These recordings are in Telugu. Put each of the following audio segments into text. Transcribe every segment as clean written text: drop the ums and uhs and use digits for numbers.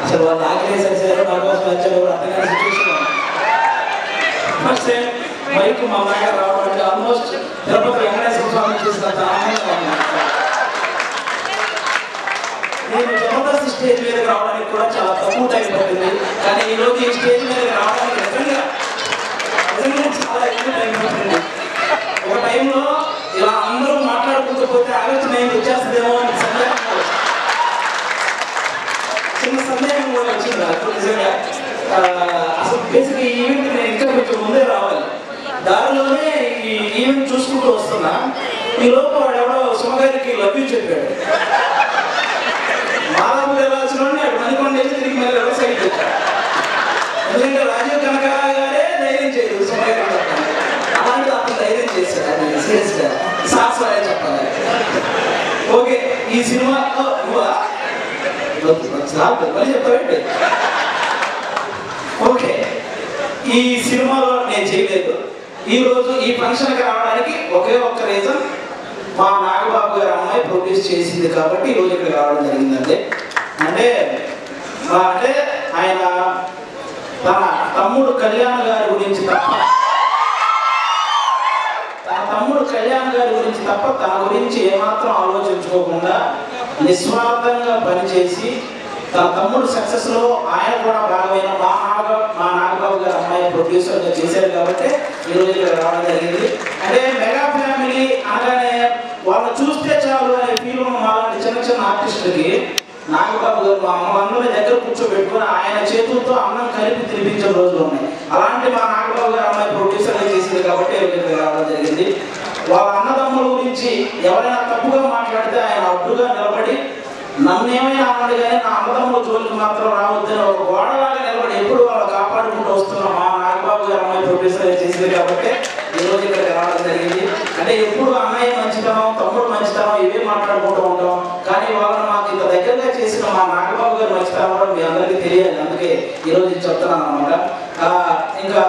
అసలు వాళ్ళు ఆకలేసారు నా కోసం వచ్చారు కూడా అర్థం కాని సిచ్యువేషన్. ఫస్ట్ టైం మైక్ మా అమ్మగారు రావడం అంటే ఆల్మోస్ట్ తిరుపతి వెంకటేశ్వర స్వామి చేసినంత ఆనందంగా ఉంది. నేను జబర్దస్త్ స్టేజ్ మీదకి రావడానికి కూడా చాలా తక్కువ టైం పడుతుంది, కానీ ఈరోజు ఈ స్టేజ్ మీదకి రావడానికి నిజంగా చాలా ఎక్కువ టైం పడుతుంది. ఒక టైంలో ఇలా అందరూ మాట్లాడుకుంటూ పోతే ఆలోచన ఏం వచ్చేస్తుందేమో అని చిన్న సందేహం కూడా వచ్చింది నాకు నిజంగా. అసలు బేసిక్ ఈ ఈవెంట్ నేను ఇంకా కొంచెం ముందే రావాలి. దారిలోనే ఈ ఈవెంట్ చూసుకుంటూ వస్తున్నా, ఈ లోపు వాడు ఎవడో సుమగారికి లవ్ యూ చెప్పాడు. మాదాపు వెళ్ళాల్సిన అటు మణికొండ వెళ్ళి తిరిగి మళ్ళీ వ్యవసాయం వచ్చాడు. ఎందుకంటే రాజీవ్ కనకరావు గారే ధైర్యం చేయదు సుమగారి అలాంటిది అతను ధైర్యం చేశాడు. అది సీరియస్గా సాహసాలే చెప్పాలి. ఓకే, ఈ సినిమా మళ్ళీ చెప్తానండి. ఓకే, ఈ సినిమాలో నేను చేయలేదు. ఈరోజు ఈ ఫంక్షన్కి రావడానికి ఒకే ఒక్క రీజన్, మా నాగబాబు గారి అమ్మాయి ప్రొడ్యూస్ చేసింది కాబట్టి ఈరోజు ఇక్కడికి రావడం జరిగిందండి. అంటే ఆయన తన తమ్ముడు కళ్యాణ్ గారి గురించి తప్ప తన గురించి ఏమాత్రం ఆలోచించుకోకుండా నిస్వార్థంగా పనిచేసి తన తమ్ముడు సక్సెస్ లో ఆయన కూడా భాగమైన మా నాగబాబు గారి అమ్మాయి ప్రొడ్యూసర్ గా చేశారు కాబట్టి ఈరోజు ఇక్కడ రావడం జరిగింది. అంటే మెగా ఫ్యామిలీ అనగానే వాళ్ళు చూస్తే చాలు అనే ఫీల్ ఉన్న మాలాంటి చిన్న చిన్న ఆర్టిస్టులకి నాగబాబు గారు మా అమ్మని దగ్గర కూర్చోబెట్టుకుని ఆయన చేతులతో అన్నం కలిపి తినిపించిన రోజులు ఉన్నాయి. అలాంటి మా నాగబాబు గారు అమ్మాయి ప్రొడ్యూసర్ గా చేసింది కాబట్టి ఇక్కడ రావడం జరిగింది. వాళ్ళ అన్నదమ్ముల గురించి ఎవరైనా తప్పుగా మాట్లాడితే ఆయన అడ్డుగా నిలబడి నన్ను ఏమైనా అన్నాడు కానీ నా అన్నదమ్ముల జోలికి మాత్రం రావద్దని ఒక గోడలాగా నిలబడి ఎప్పుడు వాళ్ళు కాపాడుకుంటూ వస్తున్న మా నాగబాబు గారు అమ్మాయి ప్రొడ్యూసర్ చేసింది కాబట్టి ఈరోజు ఇక్కడికి రావడం జరిగింది. అంటే ఎప్పుడు అన్నయ్య మంచితనం తమ్ముడు మంచితనం ఇవే మాట్లాడుకుంటూ ఉంటాం, కానీ వాళ్ళని మాకు ఇంత దగ్గరగా చేసిన మా నాగబాబు గారు మంచితనం కూడా మీ అందరికీ తెలియాలి, అందుకే ఈరోజు చెప్తున్నాను అనమాట. ఇంకా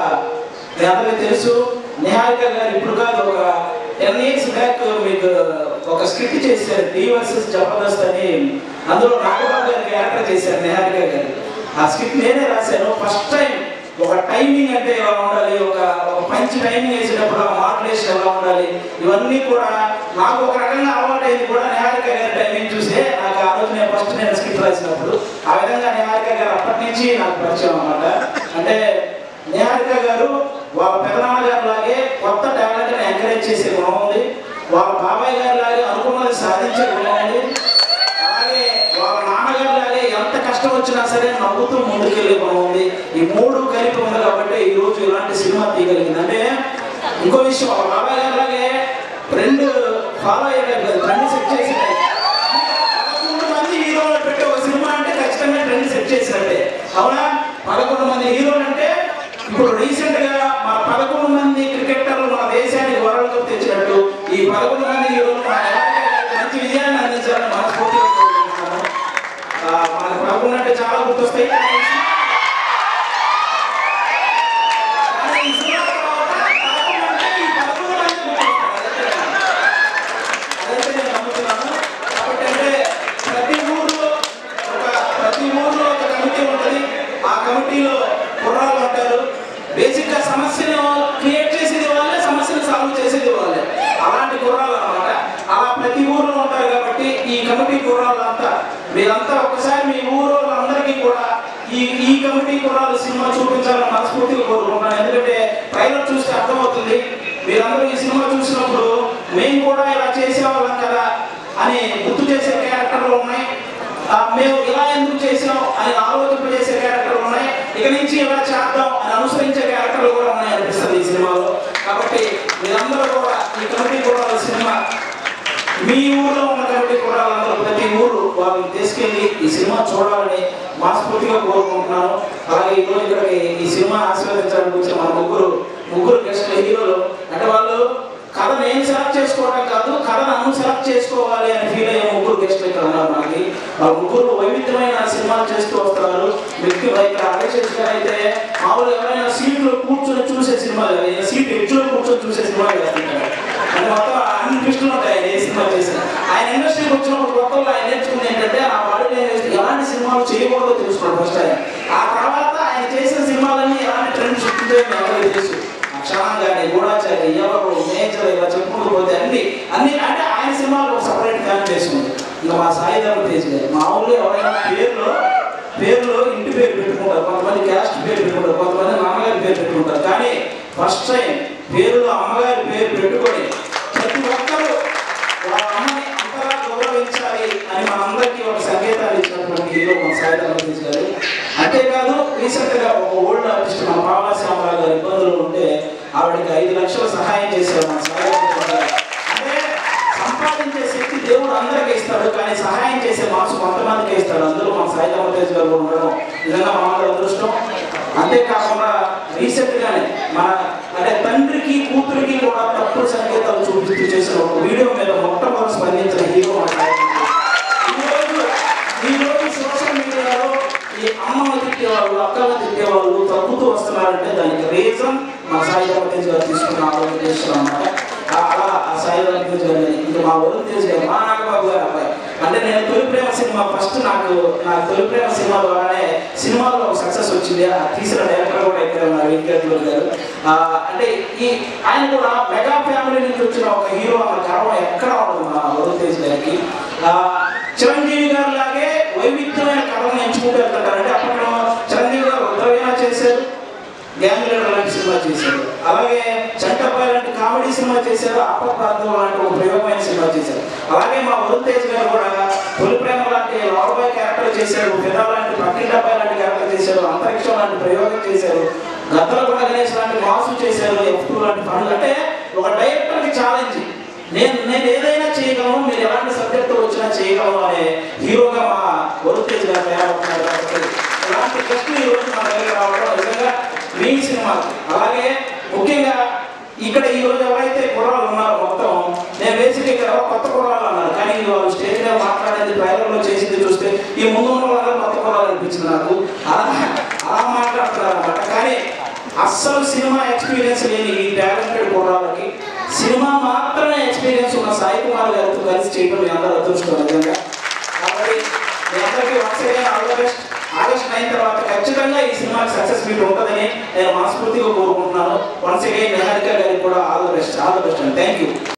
మీ అందరికీ తెలుసు, నిహారిక గారు ఇప్పుడు కాదు ఒక 10 years బ్యాక్ మీకు ఒక స్క్రిప్ట్ చేశారు డి వర్సెస్ జబర్దస్త్ అని. అందులో నాగబాబు గారి క్యారెక్టర్ చేశారు నిహారిక గారు. ఆ స్క్రిప్ట్ నేనే రాశాను. ఫస్ట్ టైం ఒక టైమింగ్ అంటే ఎలా ఉండాలి, ఒక మంచి టైమింగ్ వేసేటప్పుడు ఆ మాడ్యులేషన్ ఎలా ఉండాలి, ఇవన్నీ కూడా నాకు ఒక రకంగా అలవాటైంది కూడా నిహారిక గారి టైమింగ్ చూసే. నాకు ఆ రోజు నేను స్క్రిప్ట్ రాసినప్పుడు ఆ విధంగా నిహారిక గారు అప్పటి నుంచి నాకు పరిచయం అన్నమాట. అంటే నిహారిక గారు వాళ్ళ పెదనాన్న గారి లాగే కొత్త టాలెంట్ ని ఎంకరేజ్ చేసే గుణం ఉంది, వాళ్ళ బాబాయ్ గారి లాగే అనుకున్నది సాధించే గుణం ఉంది, అలాగే వాళ్ళ నాన్నగారి లాగే ఎంత కష్టం వచ్చినా సరే నవ్వుతూ ముందుకెళ్ళే గుణం ఉంది. ఈ మూడు కలిపి ఉంది కాబట్టి ఈ రోజు ఇలాంటి సినిమా తీయగలిగింది. అంటే ఇంకో విషయం, వాళ్ళ బాబాయ్ గారి లాగే ట్రెండ్ ఫాలో అయ్యేది కాదు, ట్రెండ్ సెట్ చేసి 11 మంది హీరోలు పెట్టే ఒక సినిమా అంటే ఖచ్చితంగా ట్రెండ్ సెట్ చేసినట్టే. అవునా? 11 మంది హీరోలు అంటే ఇప్పుడు రీసెంట్ గా మన 11 మంది క్రికెటర్లు మన దేశానికి వరల్డ్ కప్ తెచ్చినట్టు ఈ 11 మంది హీరోలు మంచి విజయాన్ని అందించాలని మనస్ఫూర్తిగా కోరుకుంటున్నాను. మనకు 11 అంటే చాలా గుర్తొస్తాయి, అదైతే నేను నమ్ముతున్నాను. కాబట్టి అంటే ప్రతి ఊర్లో ఒక కమిటీ ఉంటుంది, ఆ కమిటీలో కుర్రాళ్ళు ఉంటారు. బేసిక్ గా సమస్యను క్రియేట్ చేసేది వాళ్ళే, సమస్యను సాల్వ్ చేసేది వాళ్ళే, అలాంటి కుర్రాళ్ళు అన్నమాట. అలా ప్రతి ఊర్లో ఉంటారు కాబట్టి ఈ కమిటీ కుర్రాళ్ళంతా మీరంతా ఒకసారి మీ ఊరోళ్ళందరికీ కూడా ఈ కమిటీ కుర్రాళ్ళు సినిమా చూపించాలని మనస్ఫూర్తిగా కోరుకుంటున్నాను. ఎందుకంటే ట్రైలర్ చూస్తే అర్థమవుతుంది, మీరందరూ ఈ సినిమా చూసినప్పుడు మేము కూడా ఇలా చేసేవాళ్ళం కదా అని గుర్తు చేసే క్యారెక్టర్లు ఉన్నాయి, మేము ఇలా ఎందుకు చేసాం అని ఆలోచింపజేసే క్యారెక్టర్లు ఉన్నాయి, ఇక నుంచి ఇలా చేద్దాం అని అనుసరించే క్యారెక్టర్లు కూడా ఉన్నాయి అనిపిస్తుంది ఈ సినిమాలో. కాబట్టి మీరందరూ కూడా ఈ కమిటీ కూడా సినిమా మీ ఊర్లో ఉన్న కమిటీ కూడా అందరూ ప్రతి ఊరు వాళ్ళని తీసుకెళ్ళి ఈ సినిమా చూడాలని మనస్ఫూర్తిగా కోరుకుంటున్నాను. అలాగే ఈరోజు ఇక్కడ ఈ సినిమా ఆశీర్వదించడానికి వచ్చిన మన ముగ్గురు గెస్ట్ హీరోలు అంటే వాళ్ళు కథ నేను సెలెక్ట్ చేసుకోవడం కాదు, కథ నన్ను సెలెక్ట్ చేసుకోవాలి అని ఫీల్ అయ్యే ముగ్గురు గెస్ట్లు ఇక్కడ ఉన్నారు మనకి. వాళ్ళ ముగ్గురు వైవిధ్యమైన సినిమాలు చేస్తూ వస్తున్నారు. ఇక్కడ ఆదేశించ గారు అయితే మామూలు ఎవరైనా సీట్లో కూర్చొని చూసే సినిమాలు, సీట్ ఎడ్జ్లో కూర్చొని చూసే సినిమాలు చేస్తుంటారు. అది మొత్తం అన్ని దృష్టిలో ఉంటాయి ఆయన ఏ సినిమా చేసిన. ఆయన ఇండస్ట్రీకి వచ్చినప్పుడు కొత్తలో ఆయన నేర్చుకుంది ఏంటంటే ఆ బాడీ ఎలాంటి సినిమా సినిమాలు చేయకూడదో తెలుసుకున్నాడు ఫస్ట్ ఆయన. ఆ తర్వాత ఆయన చేసిన సినిమాలన్నీ ఎలాంటి ట్రెండ్ సృష్టించాయో మీ అందరికీ తెలుసు. క్షణం కానీ, గూఢాచారి, ఎవరు, నేచర్, ఇలా చెప్పుకుంటూ పోతే అన్ని అంటే ఆయన సినిమాలు ఒక సపరేట్ ఫ్యాన్ బేస్ ఉంది. ఇంకా మా సాయిధర్మ తేజ్ గారు మామూలుగా ఎవరైనా పేరులో ఇంటి పేరు పెట్టుకుంటారు, కొంతమంది క్యాస్ట్ పేరు పెట్టుకుంటారు, కొంతమంది నాన్నగారి పేరు పెట్టుకుంటారు. కానీ ఫస్ట్ టైం పేరులో అమ్మగారి పేరు పెట్టుకొని ప్రతి ఒక్కరూ వాళ్ళ అమ్మని అంతగా గౌరవించాలి అని మనందరికీ ఒక సంకేతాన్ని ఇచ్చినటువంటి హీరో మన సాయిధర్మ తేజ్ గారు. అంతేకాదు రీసెంట్గా ఒక ఓల్డ్ ఆర్టిస్ట్ మన పావలా శ్యామరావు గారు ఇబ్బందులు ఉంటే ఆవిడకి 5 లక్షలు సహాయం చేశారు మన సాయిధర్మ తేజ్ గారు. అంటే సంపాదించే శక్తి దేవుడు అందరికీ ఇస్తాడు, కానీ సహాయం చేసే మనసు కొంతమందికి ఇస్తాడు. అందులో మన సాయిధర్మ తేజ్ గారు ఉండడం నిజంగా మనందరి అదృష్టం. అంతేకాకుండా రీసెంట్గానే అంటే తండ్రికి కూతురికి కూడా తప్పుడు సంకేతాలు చూపిస్తూ చేసిన ఒక వీడియో మీద మొట్టమొదటి స్పందించిన హీరో మన సాయిధర్మ తేజ్. ఈరోజు సోషల్ మీడియాలో ఈ అమ్మను తిట్టేవాళ్ళు, అక్కలను తిట్టేవాళ్ళు తగ్గుతూ వస్తున్నారంటే దానికి రీజన్ మా సాయిధర్మ తేజ్ గారు తీసుకున్న ఆలోచన చేస్తున్నాం అన్నమాట. అలా ఆ సాయిధర్మ తేజ్ గారు ఇంకా మా వరుణ్ తేజ్ గారు మా నాగబాబు గారు అబ్బాయి. అంటే నేను తొలి ప్రేమ సినిమా ఫస్ట్ నాకు తొలి ప్రేమ సినిమా ద్వారానే సినిమాలో ఒక సక్సెస్ వచ్చింది. ఆ తీసిన డైరెక్టర్ కూడా ఇక్కడ ఉన్నారు వెంకటేశ్వర గారు. అంటే ఆయన కూడా మెగా ఫ్యామిలీ నుంచి వచ్చిన ఒక హీరో అన్న గర్వం ఎక్కడ ఉండదు మా వరుణ్ తేజ్ గారికి. చిరంజీవి గారు లాగే వైవిధ్యమైన కథను ఎంచుకుంటూ వెళ్తుంటారంటే అప్పట్లో చిరంజీవి గారు రుద్రవీణ చేశారు, గ్యాంగ్ లీడర్ లాంటి సినిమా చేశారు, అలాగే చంటబ్బాయి లాంటి కామెడీ సినిమా చేశారు, అప్పప్రాంతం లాంటి ఒక ప్రయోగమైన సినిమా చేశారు. అలాగే మా వరుణ్ తేజ్ గారు కూడా తొలి ప్రేమ లాంటి లాల్బాయ్ క్యారెక్టర్ చేశారు, ఫిదా లాంటి పక్కింటబ్బాయి లాంటి క్యారెక్టర్ చేశారు, అంతరిక్షం లాంటి ప్రయోగం చేశారు, గద్దల కూడా గణేష్ లాంటి మాసు చేశారు, F2 లాంటి పనులు. అంటే ఒక డైరెక్టర్కి ఛాలెంజ్, నేను ఏదైనా చేయగలను, మీరు ఎలాంటి సబ్జెక్టు వచ్చినా చేయగలను అనే హీరోగా మా వరుణ్ తేజ్ గారు తయారవుతున్నారు. కాబట్టి ఇలాంటి గెస్టులు ఈరోజు మన దగ్గర రావడం నిజంగా మీ సినిమా. అలాగే ముఖ్యంగా ఇక్కడ ఈరోజు ఎవరైతే కుర్రాళ్ళు ఉన్నారో మొత్తం నేను బేసిక్ ఇక్కడ కొత్త కుర్రాళ్ళు అన్నారు, కానీ వాళ్ళు స్టేజ్ మీద మాట్లాడేది ట్రైలర్లో చేసింది చూస్తే ఈ ముందు ఉన్న వాళ్ళందరూ కొత్త కుర్రాళ్ళు అనిపించింది నాకు. అలా మాట్లాడుతున్నారు అన్నమాట. కానీ అస్సలు సినిమా ఎక్స్పీరియన్స్ లేని ఈ టాలెంటెడ్ కుర్రాళ్ళకి సినిమా మాత్రమే ఎక్స్పీరియన్స్ ఉన్న సాయి కుమార్ గారితో కలిసి చేయడం మీ అందరూ అదృష్టం నిజంగా. కాబట్టి మీ అందరికీ once again all the best. August 9 తర్వాత ఖచ్చితంగా ఈ సినిమాకి సక్సెస్ మీట్ ఉంటుందని నేను మనస్ఫూర్తిగా కోరుకుంటున్నాను. వన్స్ అగైన్ నిహారిక గారికి కూడా all the best and thank you.